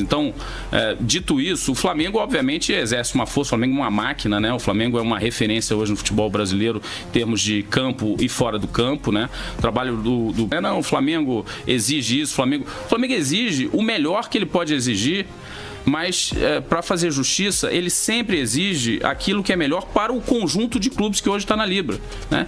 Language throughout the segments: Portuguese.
Então, dito isso, o Flamengo obviamente exerce uma força, o Flamengo é uma máquina, né? O Flamengo é uma referência hoje no futebol brasileiro em termos de campo e fora do campo, né? O trabalho o Flamengo exige isso, o Flamengo exige o melhor que ele pode exigir, mas para fazer justiça, ele sempre exige aquilo que é melhor para o conjunto de clubes que hoje está na Libra, né?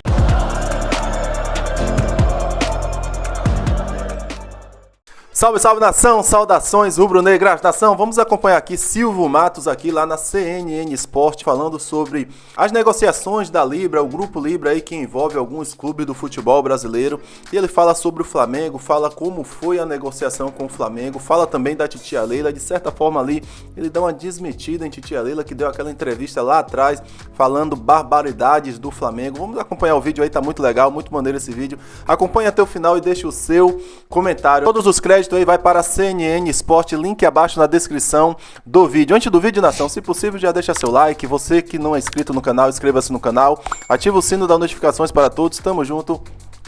Salve, salve nação, saudações rubro-negras, nação. Vamos acompanhar aqui Silvio Matos aqui lá na CNN Sport falando sobre as negociações da Libra, o grupo Libra aí que envolve alguns clubes do futebol brasileiro. E ele fala sobre o Flamengo, fala como foi a negociação com o Flamengo, fala também da Titia Leila. De certa forma ali, ele dá uma desmentida em Titia Leila, que deu aquela entrevista lá atrás falando barbaridades do Flamengo. Vamos acompanhar o vídeo aí, tá muito legal, muito maneiro esse vídeo. Acompanhe até o final e deixe o seu comentário. Todos os créditos aí vai para a CNN Sport, link abaixo na descrição do vídeo. Antes do vídeo, nação, se possível, já deixa seu like. Você que não é inscrito no canal, inscreva-se no canal. Ativa o sino das notificações para todos. Tamo junto.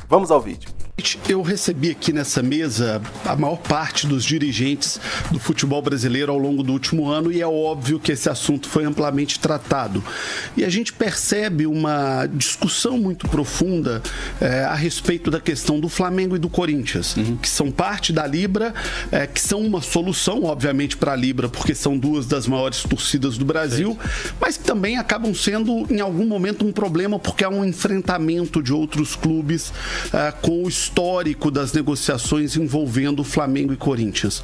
Vamos ao vídeo. Eu recebi aqui nessa mesa a maior parte dos dirigentes do futebol brasileiro ao longo do último ano e é óbvio que esse assunto foi amplamente tratado. E a gente percebe uma discussão muito profunda a respeito da questão do Flamengo e do Corinthians, que são parte da Libra, que são uma solução, obviamente, para a Libra, porque são duas das maiores torcidas do Brasil, mas que também acabam sendo, em algum momento, um problema, porque há um enfrentamento de outros clubes com o histórico das negociações envolvendo Flamengo e Corinthians.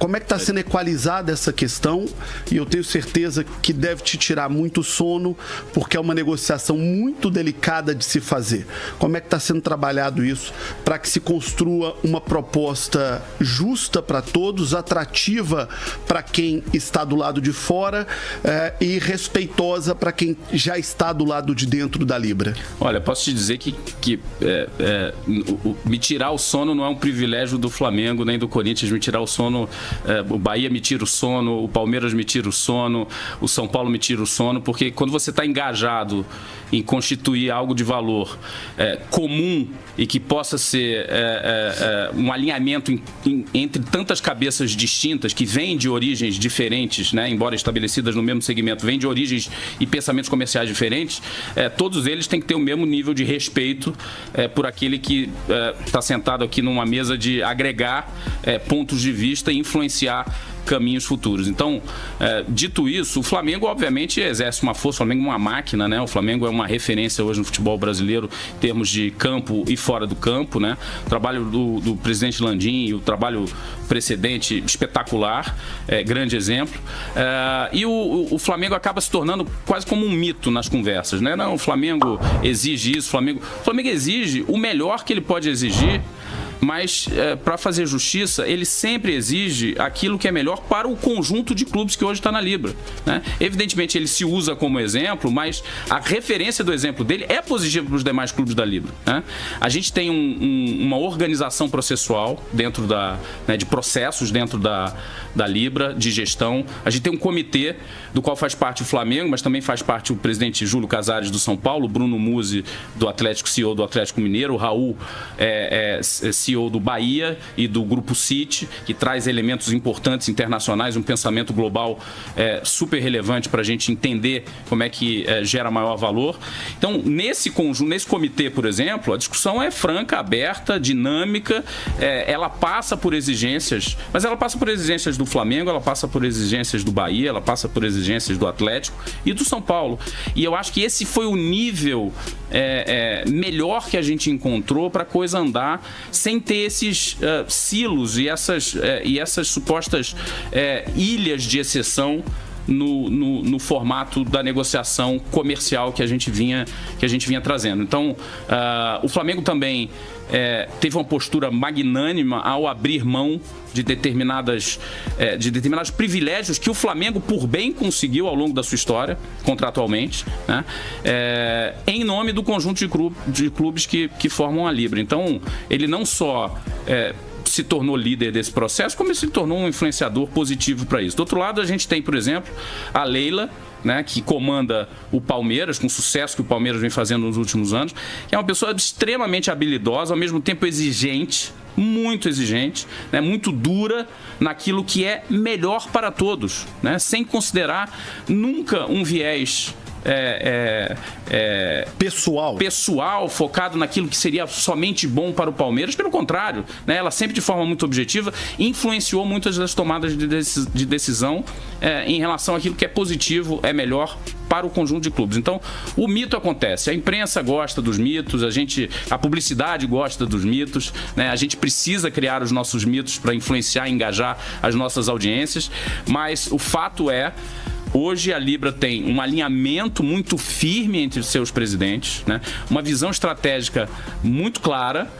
Como é que está sendo equalizada essa questão? E eu tenho certeza que deve te tirar muito sono, porque é uma negociação muito delicada de se fazer. Como é que está sendo trabalhado isso para que se construa uma proposta justa para todos, atrativa para quem está do lado de fora e respeitosa para quem já está do lado de dentro da Libra? Olha, posso te dizer que me tirar o sono não é um privilégio do Flamengo nem do Corinthians. Me tirar o sono, o Bahia me tira o sono, o Palmeiras me tira o sono, o São Paulo me tira o sono, porque quando você está engajado em constituir algo de valor comum e que possa ser um alinhamento entre tantas cabeças distintas que vêm de origens diferentes, né, embora estabelecidas no mesmo segmento, vêm de origens e pensamentos comerciais diferentes, todos eles têm que ter o mesmo nível de respeito por aquele que está sentado aqui numa mesa de agregar pontos de vista e influenciar caminhos futuros. Então, dito isso, o Flamengo obviamente exerce uma força, o Flamengo é uma máquina, né? O Flamengo é uma referência hoje no futebol brasileiro em termos de campo e fora do campo, né? O trabalho do presidente Landim e o trabalho precedente espetacular, grande exemplo. E o Flamengo acaba se tornando quase como um mito nas conversas, né? Não, o Flamengo exige isso, o Flamengo exige o melhor que ele pode exigir, mas para fazer justiça, ele sempre exige aquilo que é melhor para o conjunto de clubes que hoje está na Libra, né? Evidentemente, ele se usa como exemplo, mas a referência do exemplo dele é positiva para os demais clubes da Libra, né? A gente tem uma organização processual dentro de processos dentro da Libra, de gestão. A gente tem um comitê do qual faz parte o Flamengo, mas também faz parte o presidente Júlio Casares do São Paulo, o Bruno Musi do Atlético, CEO do Atlético Mineiro, o Raul CEO do Bahia e do Grupo City, que traz elementos importantes internacionais, um pensamento global super relevante para a gente entender como é que gera maior valor. Então, nesse conjunto, nesse comitê, por exemplo, a discussão é franca, aberta, dinâmica, ela passa por exigências, mas ela passa por exigências do Flamengo, ela passa por exigências do Bahia, ela passa por exigências do Atlético e do São Paulo. E eu acho que esse foi o nível melhor que a gente encontrou para a coisa andar sem ter esses silos e essas supostas ilhas de exceção no formato da negociação comercial que a gente vinha trazendo. Então, o Flamengo também teve uma postura magnânima ao abrir mão de determinados privilégios que o Flamengo, por bem, conseguiu ao longo da sua história, contratualmente, né? Em nome do conjunto de clubes que formam a Libra. Então, ele não só se tornou líder desse processo, como ele se tornou um influenciador positivo para isso. Do outro lado, a gente tem, por exemplo, a Leila, né, que comanda o Palmeiras, com o sucesso que o Palmeiras vem fazendo nos últimos anos, que é uma pessoa extremamente habilidosa, ao mesmo tempo exigente, muito exigente, né, muito dura naquilo que é melhor para todos, né, sem considerar nunca um viés pessoal, focado naquilo que seria somente bom para o Palmeiras. Pelo contrário, né, ela sempre de forma muito objetiva influenciou muitas das tomadas de decisão em relação àquilo que é positivo, é melhor para o conjunto de clubes. Então, o mito acontece. A imprensa gosta dos mitos, a publicidade gosta dos mitos, né? A gente precisa criar os nossos mitos para influenciar e engajar as nossas audiências, mas o fato é, hoje a Libra tem um alinhamento muito firme entre os seus presidentes, né? Uma visão estratégica muito clara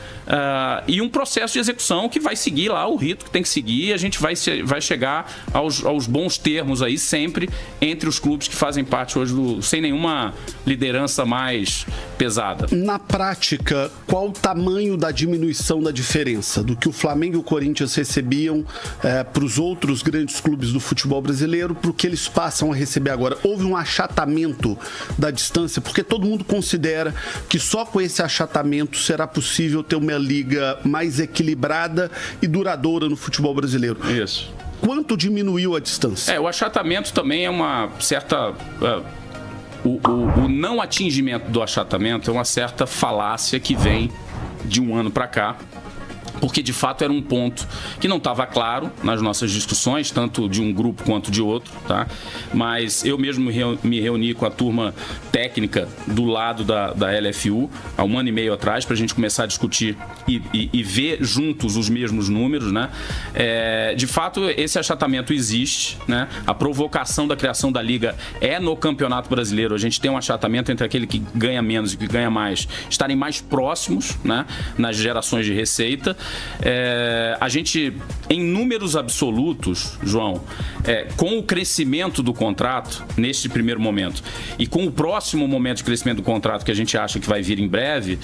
e um processo de execução que vai seguir lá o rito que tem que seguir, e a gente vai chegar aos bons termos aí sempre entre os clubes que fazem parte hoje sem nenhuma liderança mais pesada. Na prática, qual o tamanho da diminuição da diferença do que o Flamengo e o Corinthians recebiam para os outros grandes clubes do futebol brasileiro para o que eles passam a receber agora? Houve um achatamento da distância, porque todo mundo considera que só com esse achatamento será possível ter uma liga mais equilibrada e duradoura no futebol brasileiro. Isso. Quanto diminuiu a distância? O achatamento também é uma certa... O não atingimento do achatamento é uma certa falácia que vem de um ano para cá, porque de fato era um ponto que não estava claro nas nossas discussões, tanto de um grupo quanto de outro, tá? Mas eu mesmo me reuni com a turma técnica do lado da LFU há 1 ano e meio atrás, para a gente começar a discutir e ver juntos os mesmos números, né? De fato, esse achatamento existe, né? A provocação da criação da Liga é no Campeonato Brasileiro. A gente tem um achatamento entre aquele que ganha menos e o que ganha mais estarem mais próximos, né? Nas gerações de receita. A gente, em números absolutos, João, com o crescimento do contrato neste primeiro momento e com o próximo momento de crescimento do contrato que a gente acha que vai vir em breve,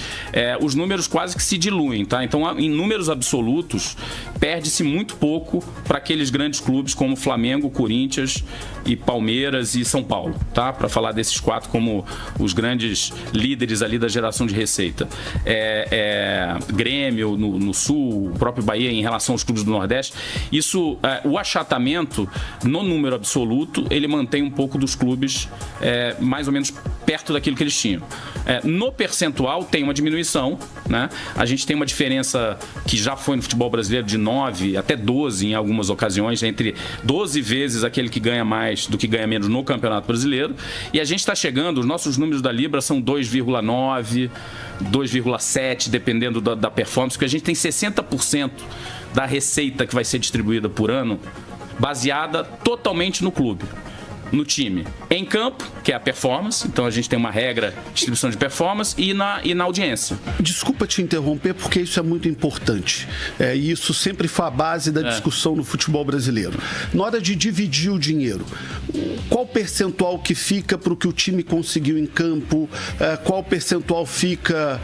os números quase que se diluem, tá? Então, em números absolutos, perde-se muito pouco para aqueles grandes clubes como Flamengo, Corinthians e Palmeiras e São Paulo, tá? Para falar desses 4 como os grandes líderes ali da geração de receita. Grêmio no Sul, o próprio Bahia em relação aos clubes do Nordeste. Isso, o achatamento no número absoluto, ele mantém um pouco dos clubes mais ou menos perto daquilo que eles tinham. No percentual tem uma diminuição, né? A gente tem uma diferença que já foi no futebol brasileiro de 9 até 12 em algumas ocasiões, entre 12 vezes aquele que ganha mais do que ganha menos no Campeonato Brasileiro, e a gente está chegando, os nossos números da Libra são 2,9, 2,7, dependendo da performance, porque a gente tem 60% da receita que vai ser distribuída por ano baseada totalmente no clube, no time. Em campo, que é a performance, então a gente tem uma regra de distribuição de performance, e na audiência. Desculpa te interromper, porque isso é muito importante. E isso sempre foi a base da discussão no futebol brasileiro. Na hora de dividir o dinheiro, qual percentual que fica para o que o time conseguiu em campo? Qual percentual fica...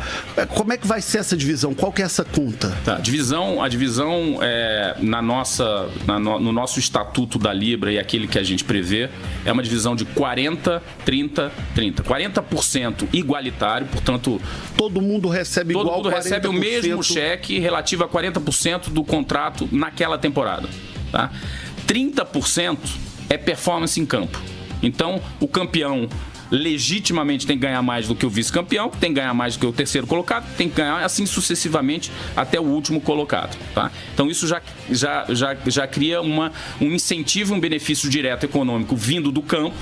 Como é que vai ser essa divisão? Qual que é essa conta? Tá, a divisão no nosso estatuto da Libra e aquele que a gente prevê, é uma divisão de 40, 30, 30. 40% igualitário, portanto... Todo mundo recebe igual, todo mundo 40%. Recebe o mesmo cheque relativo a 40% do contrato naquela temporada. Tá? 30% é performance em campo. Então, o campeão legitimamente tem que ganhar mais do que o vice-campeão, tem que ganhar mais do que o terceiro colocado, tem que ganhar assim sucessivamente até o último colocado, tá? Então isso já cria um incentivo, um benefício direto econômico vindo do campo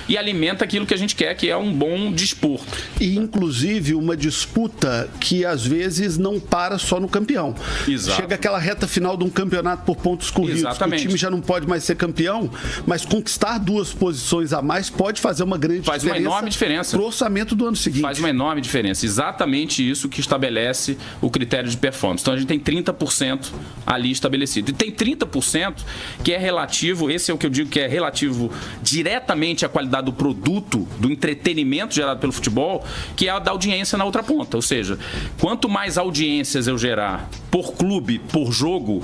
e alimenta aquilo que a gente quer, que é um bom desporto. E, inclusive, uma disputa que, às vezes, não para só no campeão. Exato. Chega aquela reta final de um campeonato por pontos corridos. Exatamente. Que o time já não pode mais ser campeão, mas conquistar 2 posições a mais pode fazer uma grande diferença. Faz uma enorme diferença. Pro orçamento do ano seguinte. Faz uma enorme diferença. Exatamente isso que estabelece o critério de performance. Então, a gente tem 30% ali estabelecido. E tem 30% que é relativo, esse é o que eu digo que é relativo diretamente à qualidade cuidar do produto, do entretenimento gerado pelo futebol, que é a da audiência na outra ponta. Ou seja, quanto mais audiências eu gerar por clube, por jogo,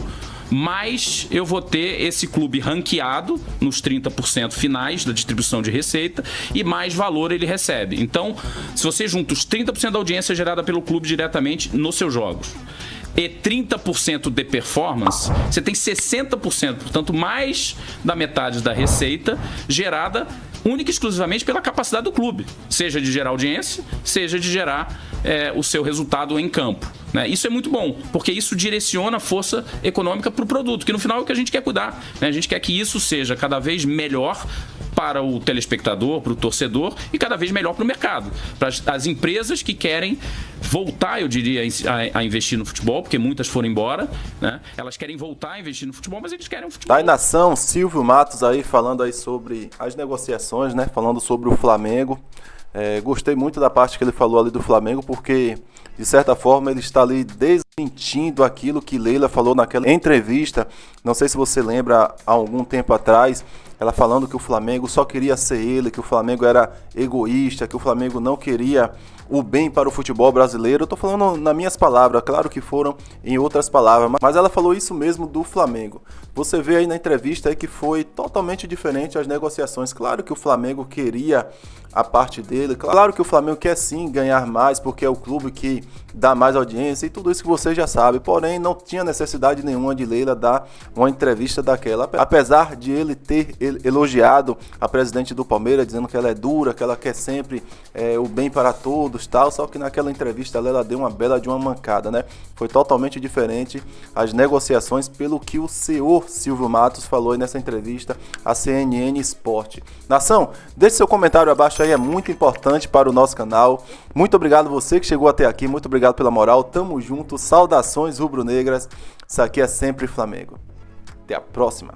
mais eu vou ter esse clube ranqueado nos 30% finais da distribuição de receita e mais valor ele recebe. Então, se você junta os 30% da audiência gerada pelo clube diretamente nos seus jogos e 30% de performance, você tem 60%, portanto, mais da metade da receita gerada única e exclusivamente pela capacidade do clube, seja de gerar audiência, seja de gerar o seu resultado em campo. Né? Isso é muito bom, porque isso direciona a força econômica para o produto, que no final é o que a gente quer cuidar. Né? A gente quer que isso seja cada vez melhor para o telespectador, para o torcedor e cada vez melhor para o mercado. Para as empresas que querem voltar, eu diria, a investir no futebol, porque muitas foram embora, né? Elas querem voltar a investir no futebol, mas eles querem um futebol. Tá aí nação, Silvio Matos aí falando aí sobre as negociações, né? Falando sobre o Flamengo. Gostei muito da parte que ele falou ali do Flamengo, porque de certa forma ele está ali desmentindo aquilo que Leila falou naquela entrevista. Não sei se você lembra, há algum tempo atrás, ela falando que o Flamengo só queria ser ele, que o Flamengo era egoísta, que o Flamengo não queria o bem para o futebol brasileiro. Eu tô falando nas minhas palavras, claro que foram em outras palavras, mas ela falou isso mesmo do Flamengo. Você vê aí na entrevista aí que foi totalmente diferente as negociações. Claro que o Flamengo queria a parte dele, claro que o Flamengo quer sim ganhar mais, porque é o clube que dá mais audiência e tudo isso que você já sabe, porém não tinha necessidade nenhuma de Leila dar uma entrevista daquela, apesar de ele ter elogiado a presidente do Palmeiras, dizendo que ela é dura, que ela quer sempre o bem para todos, tal, só que naquela entrevista ela deu uma bela de uma mancada, né? Foi totalmente diferente as negociações, pelo que o senhor Silvio Matos falou aí nessa entrevista à CNN Sport. Nação, deixe seu comentário abaixo aí, é muito importante para o nosso canal. Muito obrigado você que chegou até aqui, muito obrigado pela moral, tamo junto, saudações rubro-negras, isso aqui é sempre Flamengo. Até a próxima.